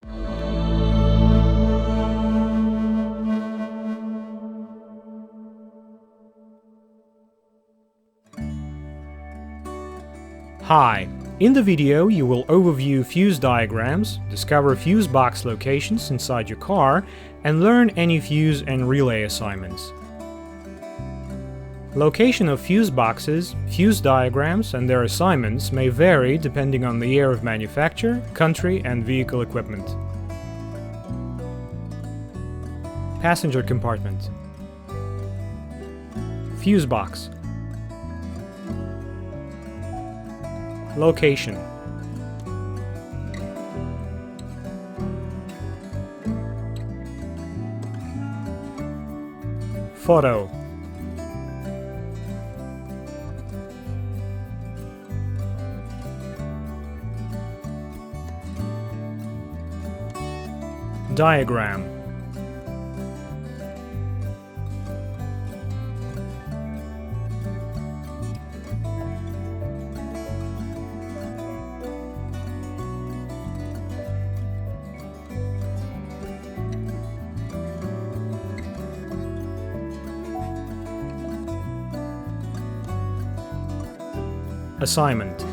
Hi! In the video you will overview fuse diagrams, discover fuse box locations inside your car, and learn any fuse and relay assignments. Location of fuse boxes, fuse diagrams and their assignments may vary depending on the year of manufacture, country and vehicle equipment. Passenger compartment. Fuse box. Location. Photo. Diagram. Assignment.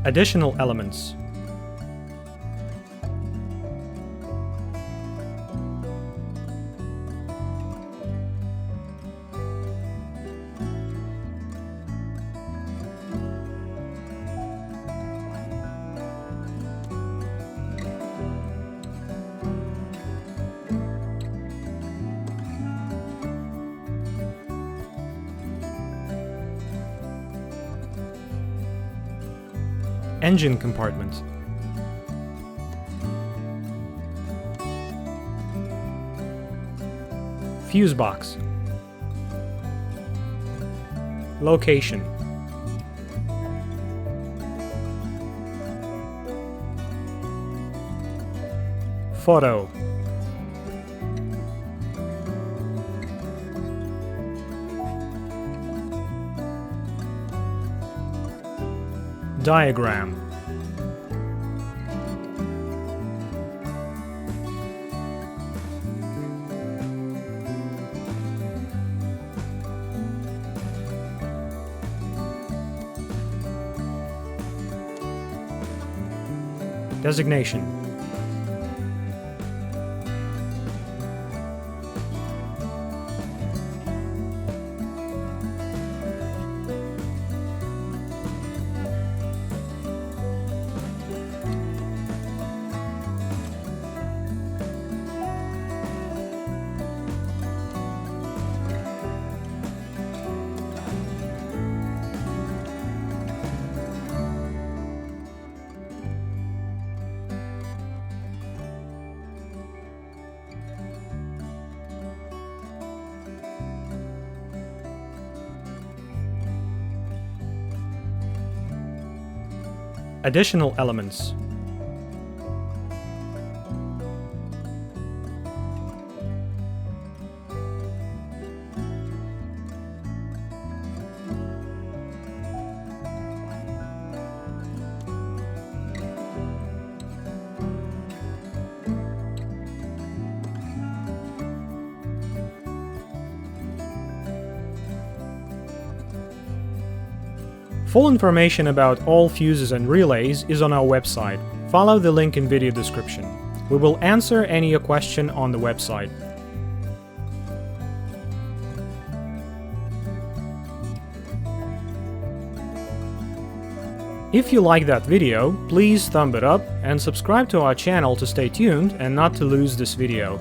Additional elements. Engine compartment. Fuse box. Location. Photo. Diagram. Designation. Additional elements. Full information about all fuses and relays is on our website. Follow the link in video description. We will answer any question on the website. If you like that video, please thumb it up and subscribe to our channel to stay tuned and not to lose this video.